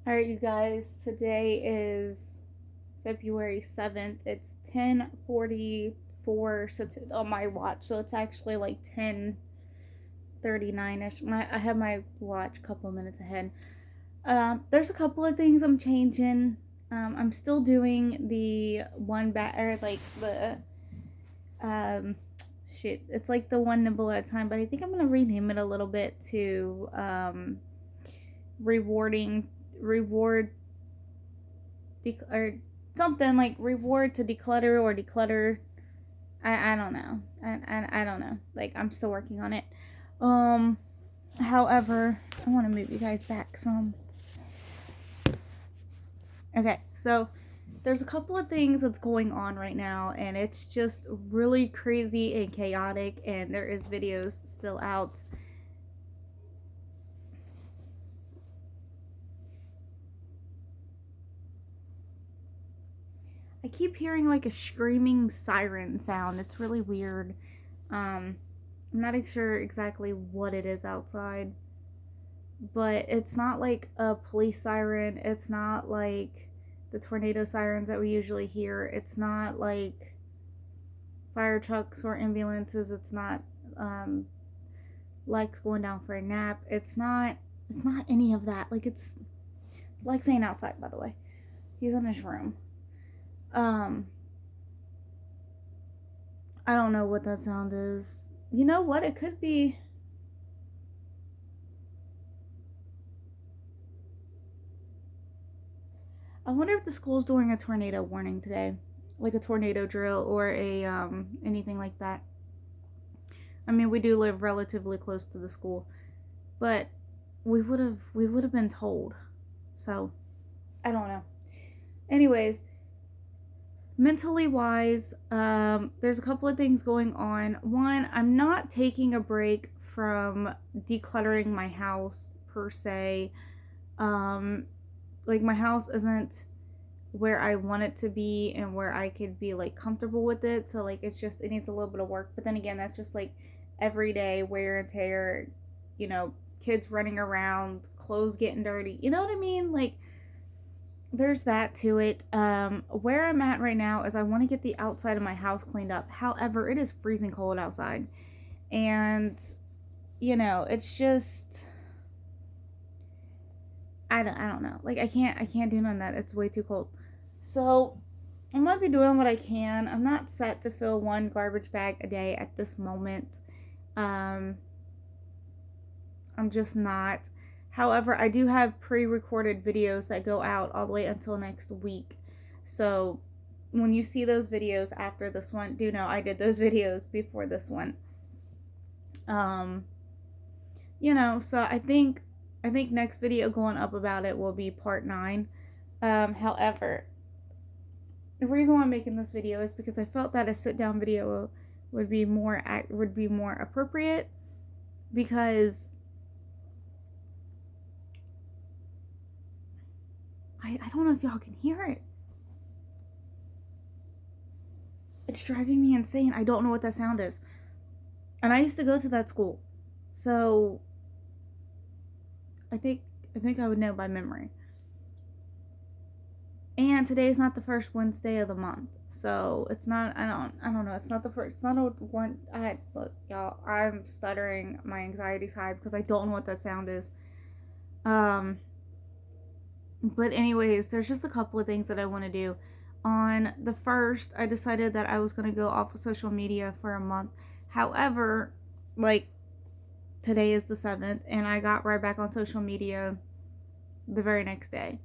Alright, you guys, today is February 7th. It's 10:44 on my watch, so it's actually like 10:39ish. I have my watch a couple minutes ahead. There's a couple of things I'm changing. I'm still doing the one um, it's like the one nibble at a time, but I think I'm gonna rename it a little bit to rewarding reward or something like reward to declutter or declutter. I don't know. I don't know. Like, I'm still working on it. However, I want to move you guys back some. Okay, so there's a couple of things that's going on right now, and it's just really crazy and chaotic, and there is videos still out. I keep hearing like a screaming siren sound. It's really weird. I'm not sure exactly what it is outside, but it's not like a police siren. It's not like the tornado sirens that we usually hear. It's not like fire trucks or ambulances. It's not Lex going down for a nap. It's not any of that. Like, it's Lex ain't outside, by the way. He's in his room. I don't know what that sound is. You know what? It could be. I wonder if the school's doing a tornado warning today, like a tornado drill or a anything like that. I mean, we do live relatively close to the school, but we would have been told. So, I don't know. Anyways, mentally wise, there's a couple of things going on. One, I'm not taking a break from decluttering my house per se. Like, my house isn't where I want it to be and where I could be like comfortable with it. So like, it needs a little bit of work. But then again, that's just like everyday wear and tear, kids running around, clothes getting dirty. You know what I mean? Like, there's that to it. Where I'm at right now is I want to get the outside of my house cleaned up. However, it is freezing cold outside. And, it's just, I don't know. Like, I can't do none of that. It's way too cold. So I might be doing what I can. I'm not set to fill one garbage bag a day at this moment. I'm just not. However, I do have pre-recorded videos that go out all the way until next week. So when you see those videos after this one, do know I did those videos before this one. So I think next video going up about it will be part 9. However, the reason why I'm making this video is because I felt that a sit-down video would be more appropriate, because I don't know if y'all can hear it. It's driving me insane. I don't know what that sound is. And I used to go to that school, so I think I would know by memory. And today is not the first Wednesday of the month, so it's not. I don't know. It's not the first. It's not a one. Look, y'all. I'm stuttering. My anxiety's high because I don't know what that sound is. But anyways, there's just a couple of things that I want to do. On the 1st, I decided that I was going to go off of social media for a month. However, like, today is the 7th, and I got right back on social media the very next day.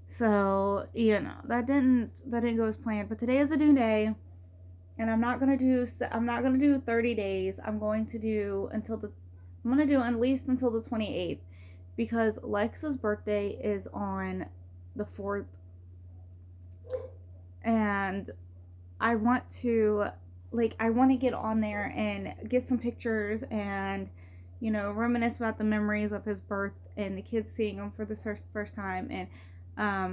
So, that didn't go as planned. But today is a new day, and I'm not gonna do 30 days. I'm going to do at least until the 28th, because Lexa's birthday is on the 4th, and I want to get on there and get some pictures and reminisce about the memories of his birth and the kids seeing him for the first time. And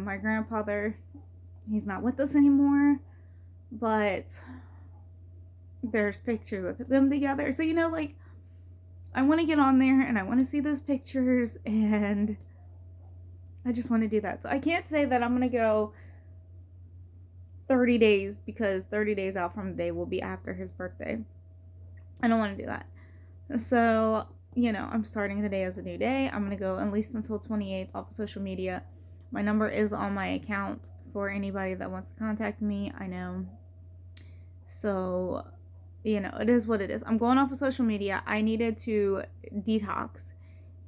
my grandfather, he's not with us anymore, but there's pictures of them together. So, I want to get on there and I want to see those pictures and I just want to do that. So I can't say that I'm going to go 30 days because 30 days out from today will be after his birthday. I don't want to do that. So, I'm starting today as a new day. I'm going to go at least until 28th off of social media. My number is on my account for anybody that wants to contact me. I know. So, it is what it is. I'm going off of social media. I needed to detox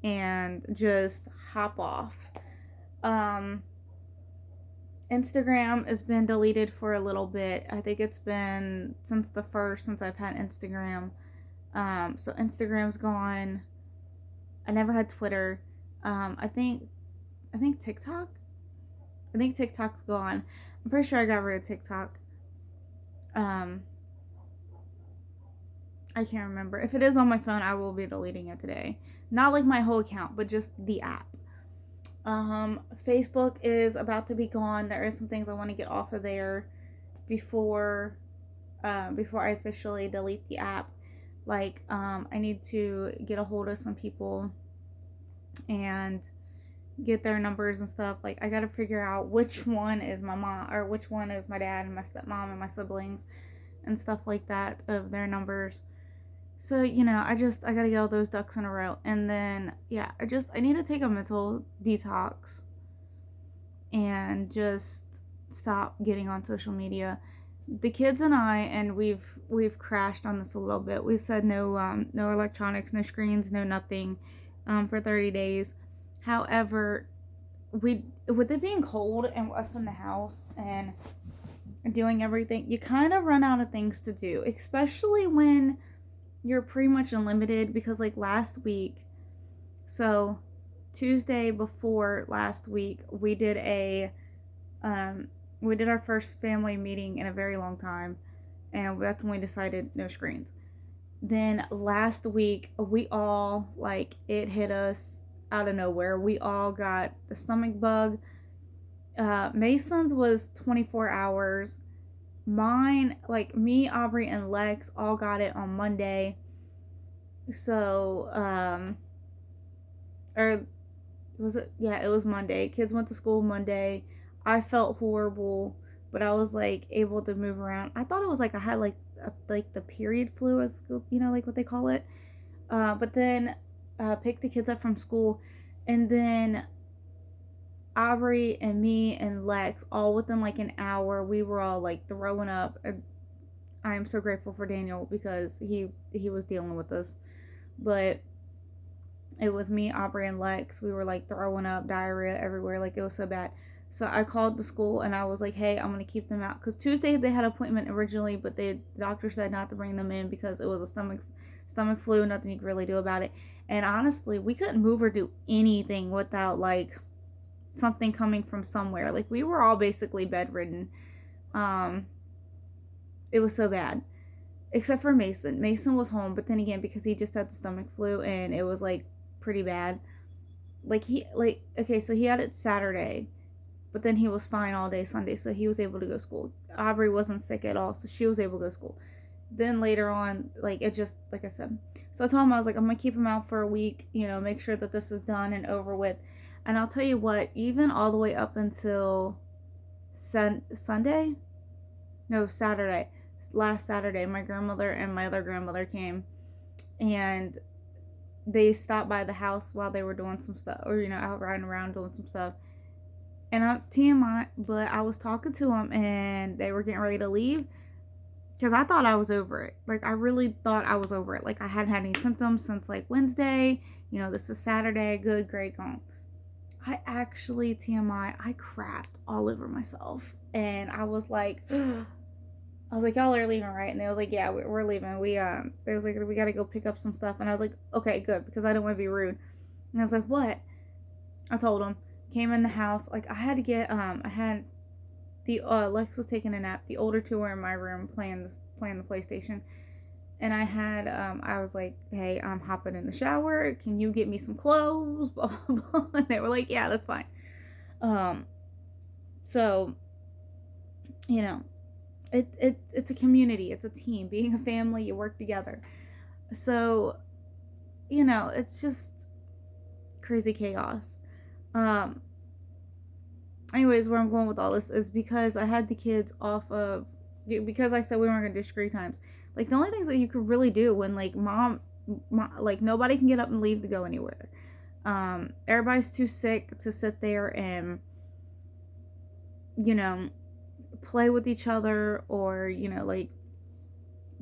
and just hop off. Instagram has been deleted for a little bit. I think it's been since I've had Instagram. So Instagram's gone. I never had Twitter. I think TikTok. I think TikTok's gone. I'm pretty sure I got rid of TikTok. I can't remember. If it is on my phone, I will be deleting it today. Not like my whole account, but just the app. Facebook is about to be gone. There is some things I want to get off of there before I officially delete the app. Like, I need to get a hold of some people and get their numbers and stuff. Like, I gotta figure out which one is my mom or which one is my dad and my stepmom and my siblings and stuff like that of their numbers. So, I gotta get all those ducks in a row. And then, I need to take a mental detox and just stop getting on social media. The kids and I, and we've crashed on this a little bit. We said no electronics, no screens, no nothing, for 30 days. However, with it being cold and us in the house and doing everything, you kind of run out of things to do, especially when you're pretty much unlimited. Because like last week, so Tuesday before last week, we did our first family meeting in a very long time, and that's when we decided no screens. Then last week, we all, like, it hit us out of nowhere. We all got the stomach bug. Mason's was 24 hours. Mine, like me, Aubrey, and Lex all got it on Monday. So, or was it? Yeah, it was Monday. Kids went to school Monday. I felt horrible, but I was like able to move around. I thought it was like I had like the period flu, as like what they call it. But then picked the kids up from school, and then Aubrey and me and Lex, all within like an hour, we were all like throwing up. I am so grateful for Daniel because he was dealing with this, but it was me, Aubrey, and Lex. We were like throwing up, diarrhea everywhere, like it was so bad. So I called the school and I was like, hey, I'm gonna keep them out, because Tuesday they had an appointment originally, but the doctor said not to bring them in because it was a stomach flu, nothing you could really do about it. And honestly, we couldn't move or do anything without like something coming from somewhere. Like, we were all basically bedridden. It was so bad, except for Mason. Mason was home, but then again, because he just had the stomach flu and it was like pretty bad. So he had it Saturday, but then he was fine all day Sunday, so he was able to go to school. Aubrey wasn't sick at all, so she was able to go to school. Then later on, like, it just, like I said, so I told him, I was like, I'm gonna keep him out for a week, make sure that this is done and over with. And I'll tell you what, even all the way up until Saturday, last Saturday, my grandmother and my other grandmother came, and they stopped by the house while they were doing some stuff, or out riding around doing some stuff. And TMI, but I was talking to them and they were getting ready to leave, because I thought I was over it. Like, I really thought I was over it. Like, I hadn't had any symptoms since like Wednesday. This is Saturday. Good, great, gone. I actually, TMI, I crapped all over myself. And I was like, y'all are leaving, right? And they was like, yeah, we're leaving. They was like, we got to go pick up some stuff. And I was like, okay, good, because I don't want to be rude. And I was like, what? I told them. Came in the house. Like, I had to get, Lex was taking a nap. The older two were in my room playing the PlayStation. And I was like, hey, I'm hopping in the shower. Can you get me some clothes? Blah, blah, blah. And they were like, yeah, that's fine. So, it's a community. It's a team. Being a family, you work together. So, it's just crazy chaos. anyways, where I'm going with all this is because I had the kids off of, because I said we weren't gonna do screen times. Like, the only things that you could really do when like mom, like nobody can get up and leave to go anywhere. Everybody's too sick to sit there and, you know, play with each other, or, you know, like,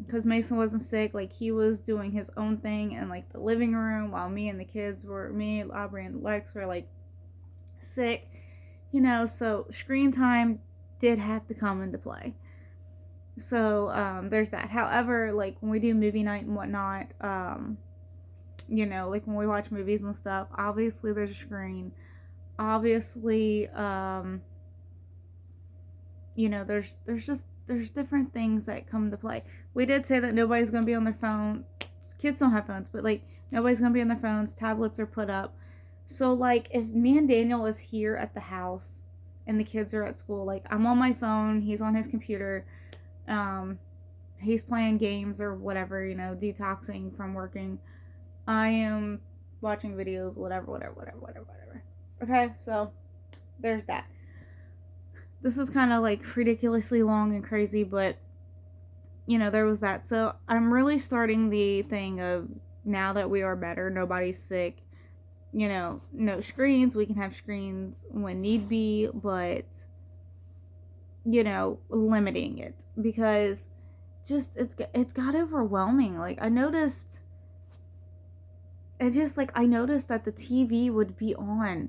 because Mason wasn't sick, like he was doing his own thing in like the living room while me, Aubrey, and Lex were like sick, you know. So screen time did have to come into play. So there's that. However, like when we do movie night and whatnot, you know, like when we watch movies and stuff, obviously there's a screen. Obviously, you know, there's different things that come into play. We did say that nobody's gonna be on their phone. Kids don't have phones, but like nobody's gonna be on their phones. Tablets are put up. So like if me and Daniel is here at the house and the kids are at school, like I'm on my phone, he's on his computer, um, he's playing games or whatever, you know, detoxing from working. I am watching videos, whatever. Okay, so there's that. This is kind of like ridiculously long and crazy, but you know, there was that. So I'm really starting the thing of, now that we are better, nobody's sick, you know, no screens. We can have screens when need be, but, you know, limiting it, because just it's got overwhelming. Like I noticed, I noticed that the TV would be on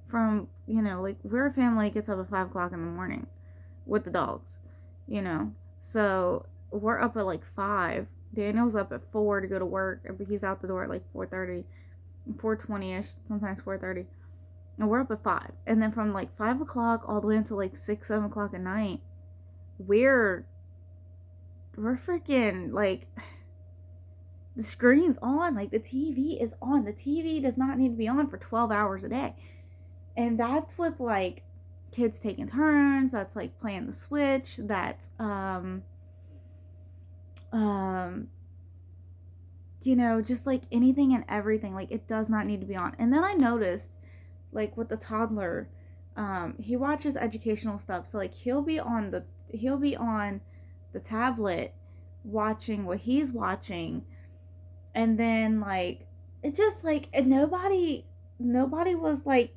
from, you know, like we're a family that gets up at 5 o'clock in the morning with the dogs, you know. So we're up at like 5. Daniel's up at 4 to go to work, but he's out the door at like 4:30, 4:20ish, sometimes 4:30. And we're up at 5. And then from like 5 o'clock all the way until like 6, 7 o'clock at night, we're freaking like, the screen's on, like the TV is on. The TV does not need to be on for 12 hours a day. And that's with like kids taking turns, that's like playing the Switch, that's you know, just like anything and everything. Like it does not need to be on. And then I noticed, like with the toddler, he watches educational stuff, so like he'll be on the tablet watching what he's watching, and then like it just like, and nobody was like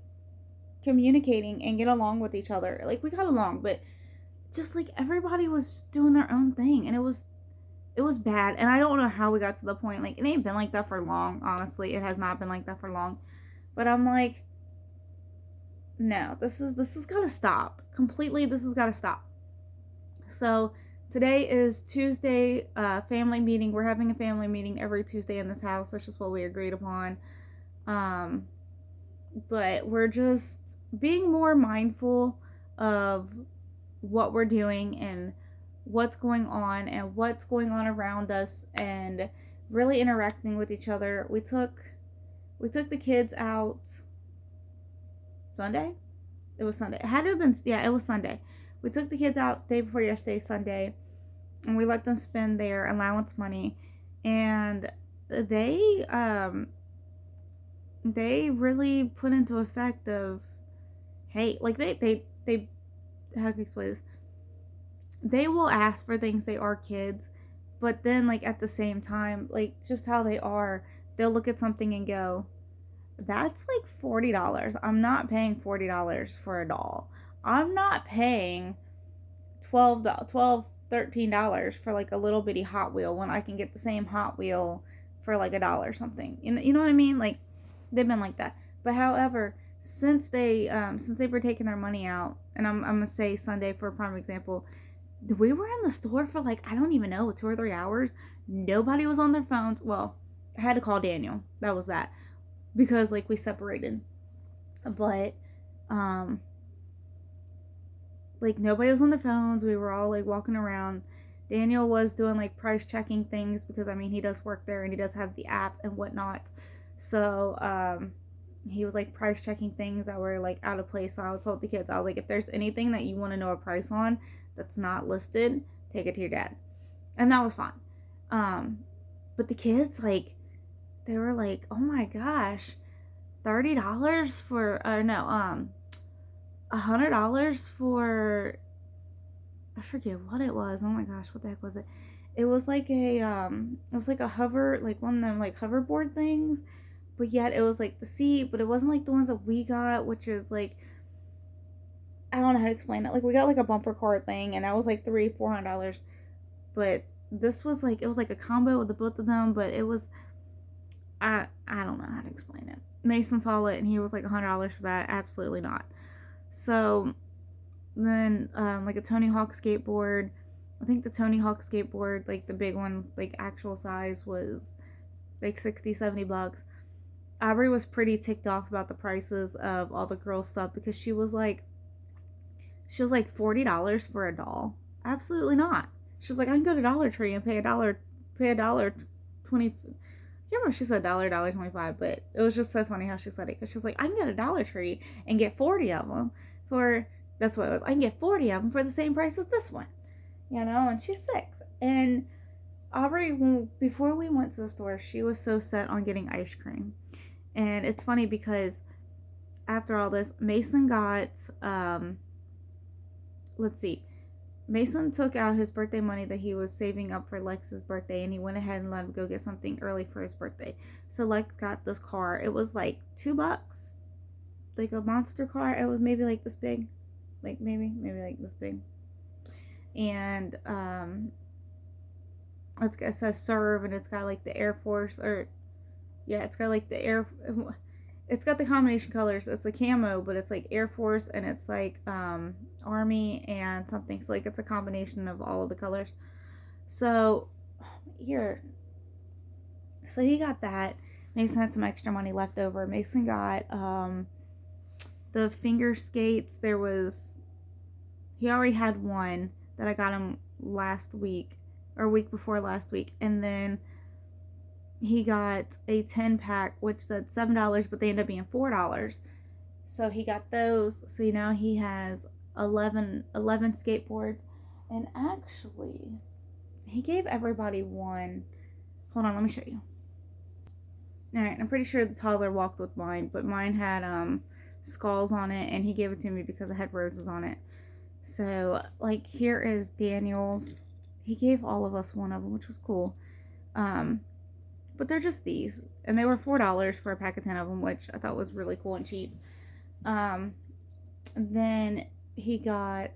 communicating and get along with each other. Like we got along, but just like everybody was doing their own thing, and it was bad. And I don't know how we got to the point. Like it ain't been like that for long, honestly. It has not been like that for long. But I'm like, no, this is gotta stop completely. This has got to stop. So today is Tuesday, family meeting. We're having a family meeting every Tuesday in this house. That's just what we agreed upon. But we're just being more mindful of what we're doing and what's going on around us, and really interacting with each other. We took the kids out Sunday. It was Sunday. It had to have been, yeah, it was Sunday. We took the kids out day before yesterday, Sunday, and we let them spend their allowance money, and they really put into effect of, hey, like they how can I explain this? They will ask for things. They are kids, but then like at the same time, like just how they are, they'll look at something and go, that's like $40. I'm not paying $40 for a doll. I'm not paying $13 for like a little bitty Hot Wheel when I can get the same Hot Wheel for like $1 or something. You know what I mean? Like they've been like that. But however, since they were taking their money out, and I'm gonna say Sunday for a prime example, we were in the store for like, I don't even know, 2 or 3 hours. Nobody was on their phones. Well, I had to call Daniel. That was that, because like we separated. But like nobody was on their phones. We were all like walking around. Daniel was doing like price checking things, because I mean he does work there and he does have the app and whatnot. So he was like price checking things that were like out of place. So I told the kids, I was like, if there's anything that you want to know a price on that's not listed, take it to your dad. And that was fine. But the kids, like, they were like, oh my gosh, $30 for no $100 for, I forget what it was. Oh my gosh, what the heck was it? It was like it was like a hover, like one of them like hoverboard things, but yet it was like the seat, but it wasn't like the ones that we got, which is like, I don't know how to explain it. Like we got like a bumper card thing, and that was like $400, but this was like, it was like a combo with the both of them, but it was, I don't know how to explain it. Mason saw it and he was like $100 for that. Absolutely not. So then like a Tony Hawk skateboard. I think the Tony Hawk skateboard, like the big one, like actual size, was like 60, $70. Aubrey was pretty ticked off about the prices of all the girl stuff because she was like $40 for a doll. Absolutely not. She was like, I can go to Dollar Tree and pay a dollar 20. I can't remember if she said dollar 25, but it was just so funny how she said it because she was like, I can go to Dollar Tree and get 40 of them for, that's what it was. I can get 40 of them for the same price as this one, you know. And she's 6. And Aubrey, before we went to the store, she was so set on getting ice cream. And it's funny because after all this, Mason got let's see. Mason took out his birthday money that he was saving up for Lex's birthday, and he went ahead and let him go get something early for his birthday. So Lex got this car. It was like $2, like a monster car. It was maybe like this big, like maybe like this big, and it says serve, and it's got like the Air Force, or yeah, it's got like the air. It's got the combination colors. It's a camo, but it's like Air Force and it's like Army and something. So like it's a combination of all of the colors. So here, so he got that. Mason had some extra money left over. Mason got the finger skates. He already had one that I got him last week or week before last week, and then he got a 10-pack, which said $7, but they ended up being $4. So he got those. So now he has 11 skateboards. And actually, he gave everybody one. Hold on, let me show you. Alright, I'm pretty sure the toddler walked with mine, but mine had skulls on it, and he gave it to me because it had roses on it. So, like, here is Daniel's. He gave all of us one of them, which was cool. But they're just these, and they were $4 for a pack of 10 of them, which I thought was really cool and cheap. Then he got,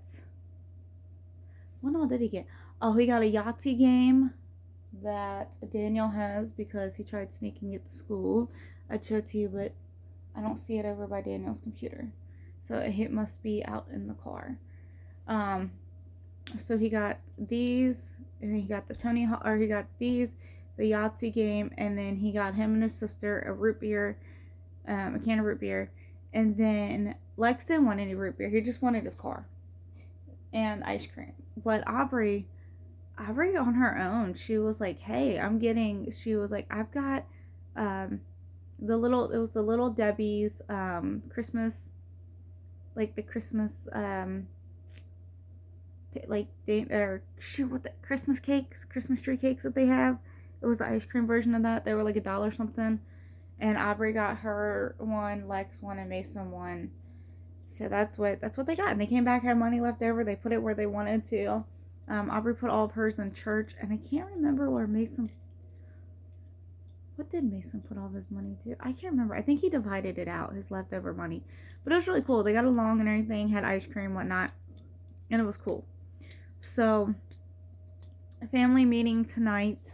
what all did he get? Oh, he got a Yahtzee game that Daniel has because he tried sneaking it to school. I'd show it to you, but I don't see it over by Daniel's computer, so it must be out in the car. So he got these, and he got he got these, the Yahtzee game, and then he got him and his sister a root beer, a can of root beer, and then Lex didn't want any root beer. He just wanted his car and ice cream. But Aubrey on her own, she was like, hey, I've got the little Debbie's Christmas, like the Christmas like what the Christmas tree cakes that they have. It was the ice cream version of that. They were like $1 something. And Aubrey got her one, Lex one, and Mason one. So that's what they got. And they came back, had money left over. They put it where they wanted to. Aubrey put all of hers in church, and I can't remember where Mason. What did Mason put all of his money to? I can't remember. I think he divided it out, his leftover money. But it was really cool. They got along and everything, had ice cream, whatnot, and it was cool. So, a family meeting tonight.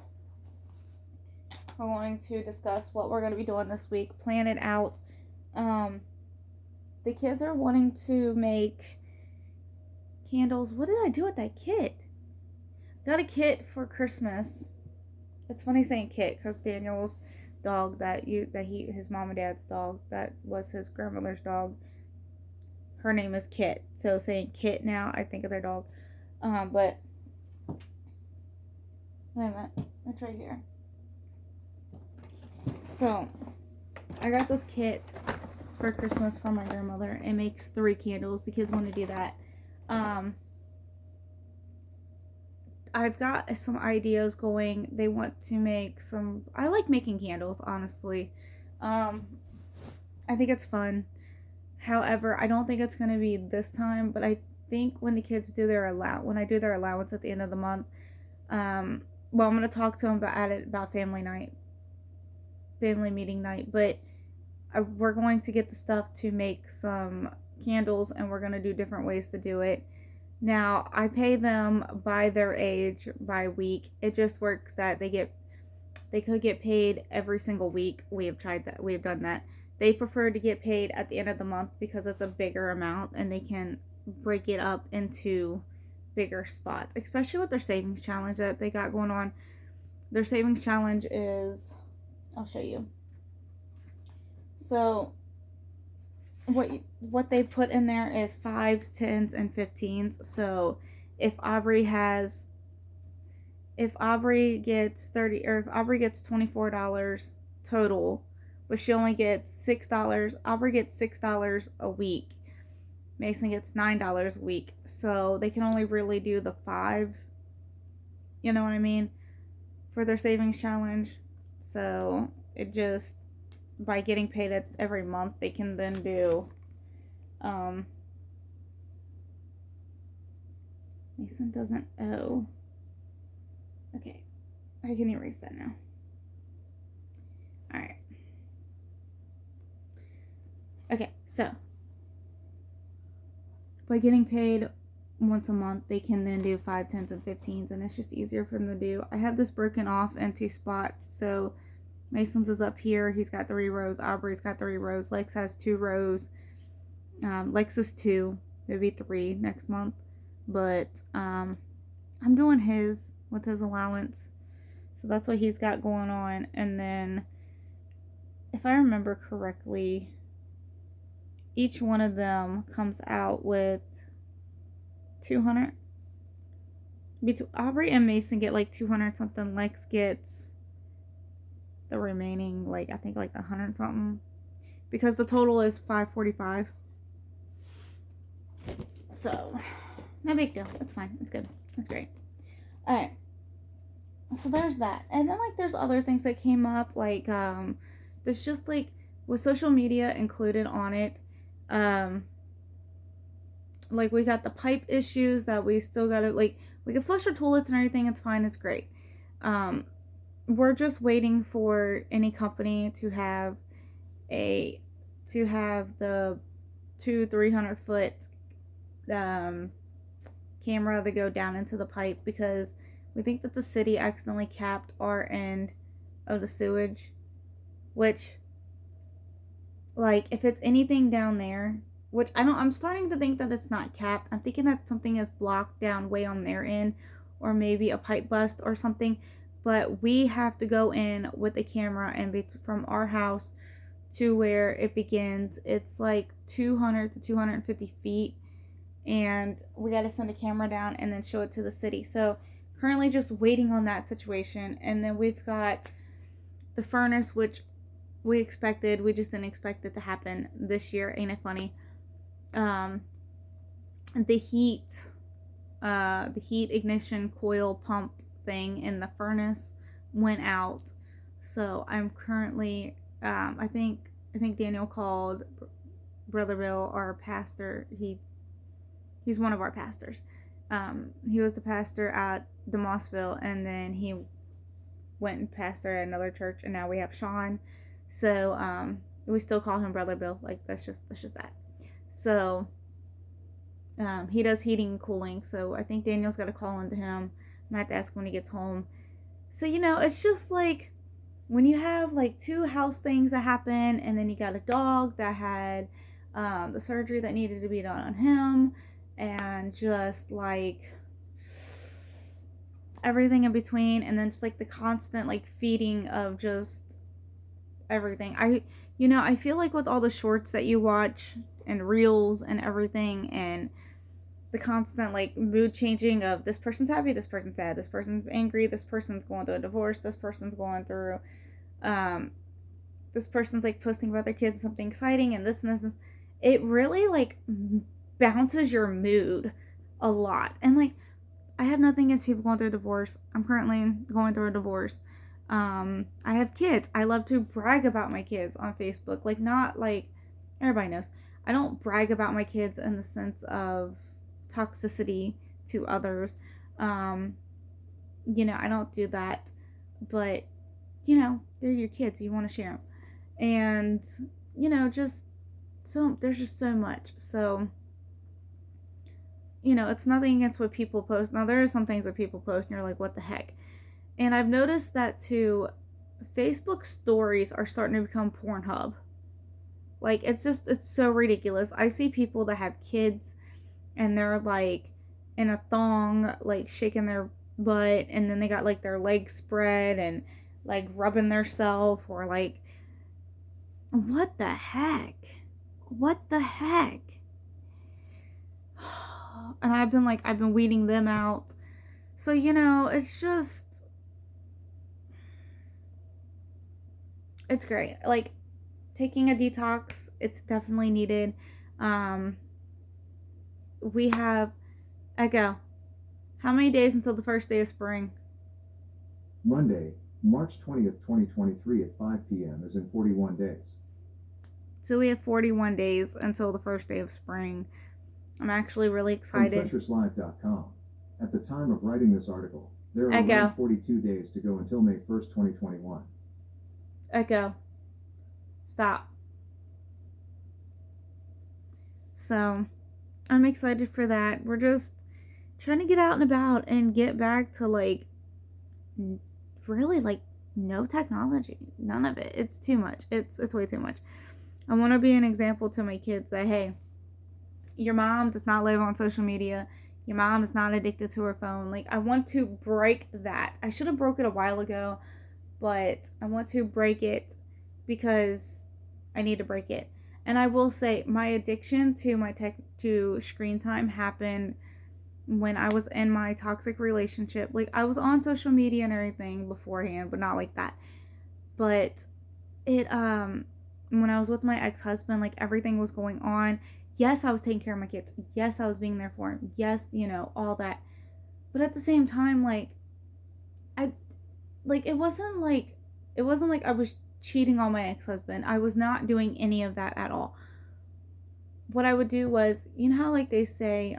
We're going to discuss what we're going to be doing this week, plan it out. The kids are wanting to make candles. What did I do with that kit? Got a kit for Christmas. It's funny saying kit because Daniel's dog his mom and dad's dog, that was his grandmother's dog, her name is Kit. So saying kit now, I think of their dog. But wait a minute, it's right here. So, I got this kit for Christmas from my grandmother. It makes 3 candles. The kids want to do that. I've got some ideas going. They want to make some. I like making candles, honestly. I think it's fun. However, I don't think it's going to be this time, but I think when the kids do when I do their allowance at the end of the month, well, I'm going to talk to them about family meeting night, but we're going to get the stuff to make some candles, and we're going to do different ways to do it. Now, I pay them by their age, by week. It just works that they could get paid every single week. We have tried that. We have done that. They prefer to get paid at the end of the month because it's a bigger amount and they can break it up into bigger spots, especially with their savings challenge that they got going on. Their savings challenge is, I'll show you. So what they put in there is 5s, 10s, and 15s. So if Aubrey gets 30, or if Aubrey gets $24 total, but she only gets $6, Aubrey gets $6 a week. Mason gets $9 a week. So they can only really do the 5s, you know what I mean, for their savings challenge. So it just, by getting paid every month, they can then do, Mason doesn't owe. Okay, I can erase that now. Alright. Okay, so by getting paid once a month, they can then do 5, 10s, and 15s, and it's just easier for them to do. I have this broken off into spots, so Mason's is up here. He's got 3 rows. Aubrey's got 3 rows. Lex has 2 rows. Lex is 2, maybe 3 next month. But I'm doing his with his allowance, so that's what he's got going on. And then, if I remember correctly, each one of them comes out with 200. Aubrey and Mason get like 200 something. Lex gets the remaining, like, I think like 100 something, because the total is 545. So no big deal. It's fine. It's good. It's great. All right. So there's that. And then, like, there's other things that came up, like, there's just, like, with social media included on it, like, we got the pipe issues that we still gotta, like, we can flush our toilets and everything. It's fine. It's great. We're just waiting for any company to have the 300 foot camera to go down into the pipe, because we think that the city accidentally capped our end of the sewage, which, like, if it's anything down there, which I'm starting to think that it's not capped. I'm thinking that something is blocked down way on their end, or maybe a pipe bust or something. But we have to go in with a camera, and from our house to where it begins, it's like 200 to 250 feet. And we got to send a camera down and then show it to the city. So currently just waiting on that situation. And then we've got the furnace, which we expected. We just didn't expect it to happen this year. Ain't it funny? The heat ignition coil pump thing in the furnace went out. So I'm currently, I think Daniel called Brother Bill, our pastor. He's one of our pastors. He was the pastor at the Mossville, and then he went and pastored at another church, and now we have Sean. So we still call him Brother Bill. Like, that's just that. So he does heating and cooling. So I think Daniel's got to call into him. I might have to ask him when he gets home. So, it's just like when you have like 2 house things that happen, and then you got a dog that had the surgery that needed to be done on him, and just like everything in between, and then just like the constant like feeding of just everything. I feel like with all the shorts that you watch and reels and everything, and the constant like mood changing of this person's happy, this person's sad, this person's angry, this person's going through a divorce, this person's going through this person's like posting about their kids something exciting, and this and this and this. It really like bounces your mood a lot. And like, I have nothing against people going through a divorce. I'm currently going through a divorce. I have kids. I love to brag about my kids on Facebook. Like, not like everybody knows. I don't brag about my kids in the sense of toxicity to others. Um, I don't do that, but they're your kids. You want to share them, and just so there's just so much. So it's nothing against what people post. Now there are some things that people post, and you're like, what the heck? And I've noticed that too. Facebook stories are starting to become Pornhub. Like it's so ridiculous. I see people that have kids and they're like in a thong, like shaking their butt, and then they got like their legs spread and like rubbing their self, or like, what the heck? What the heck? And I've been weeding them out. So, it's just, it's great. Like, taking a detox, it's definitely needed. Um, we have, Echo, how many days until the first day of spring? Monday, March 20th, 2023 at 5 p.m. is in 41 days. So we have 41 days until the first day of spring. I'm actually really From excited. FreshersLive.com. At the time of writing this article, there are Echo. around 42 days to go until May 1st, 2021. Echo. Stop. So, I'm excited for that. We're just trying to get out and about and get back to like really like no technology. None of it. It's too much. It's way too much. I want to be an example to my kids that hey, your mom does not live on social media. Your mom is not addicted to her phone. Like, I want to break that. I should have broke it a while ago, but I want to break it because I need to break it. And I will say my addiction to screen time happened when I was in my toxic relationship. Like, I was on social media and everything beforehand, but not like that. But it when I was with my ex-husband, like everything was going on. Yes, I was taking care of my kids. Yes, I was being there for him. Yes, all that. But at the same time, like I like it wasn't like I was cheating on my ex-husband. I was not doing any of that at all. What I would do was, how like they say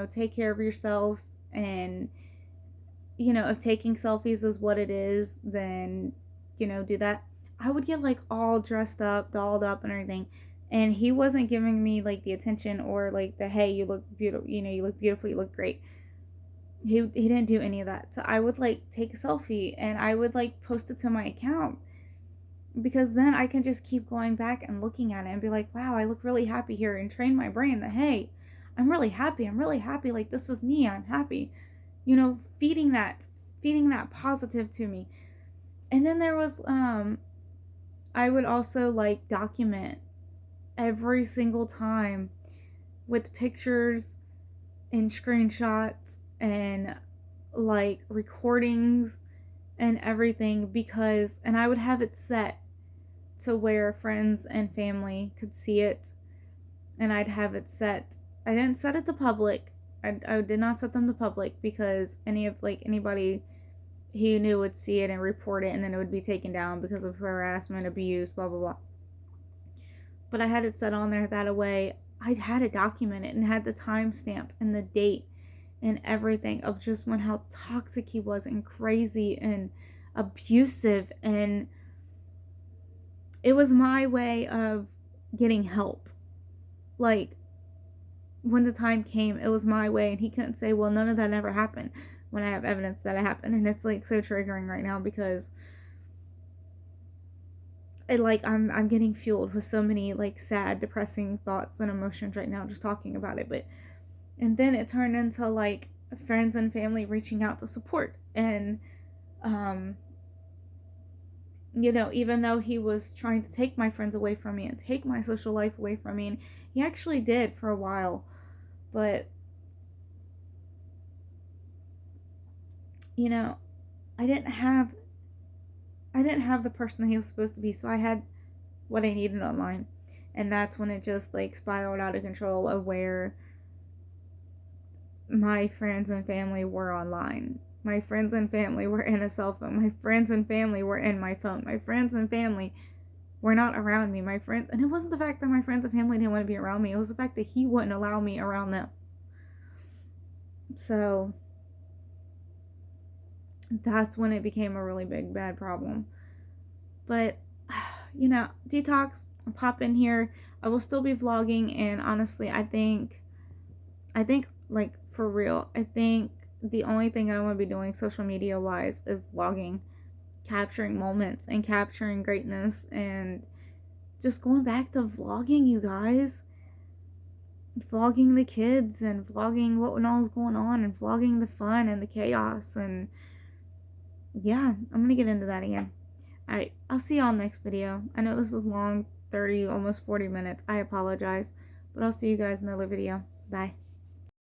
take care of yourself, and if taking selfies is what it is, then do that. I would get like all dressed up, dolled up and everything, and he wasn't giving me like the attention or like the hey, you look beautiful, you look beautiful, you look great. He didn't do any of that. So I would like take a selfie and I would like post it to my account, because then I can just keep going back and looking at it and be like, wow, I look really happy here, and train my brain that hey, I'm really happy. I'm really happy. Like, this is me. I'm happy. Feeding that positive to me. And then there was I would also like document every single time with pictures and screenshots and like recordings and everything, and I would have it set to where friends and family could see it, and I'd have it set. I didn't set it to public. I did not set them to public because anybody he knew would see it and report it, and then it would be taken down because of harassment, abuse, blah blah blah. But I had it set on there that way. I had it documented and had the timestamp and the date and everything of just when how toxic he was and crazy and abusive, and it was my way of getting help. Like, when the time came, it was my way, and he couldn't say, well, none of that ever happened, when I have evidence that it happened. And it's like so triggering right now because I'm getting fueled with so many like sad, depressing thoughts and emotions right now just talking about it. But and then it turned into like friends and family reaching out to support, and even though he was trying to take my friends away from me and take my social life away from me, and he actually did for a while, but I didn't have the person that he was supposed to be, so I had what I needed online. And that's when it just like spiraled out of control of where my friends and family were online. My friends and family were in a cell phone. My friends and family were in my phone. My friends and family were not around me. My friends, and it wasn't the fact that my friends and family didn't want to be around me, it was the fact that he wouldn't allow me around them. So that's when it became a really big bad problem. But detox, I'll pop in here. I will still be vlogging, and honestly, I think like for real, I think the only thing I want to be doing social media wise is vlogging, capturing moments and capturing greatness, and just going back to vlogging, you guys. Vlogging the kids and vlogging what all is going on and vlogging the fun and the chaos. And yeah, I'm gonna get into that again. Alright, I'll see y'all next video. I know this is long, 30, almost 40 minutes. I apologize. But I'll see you guys in another video. Bye.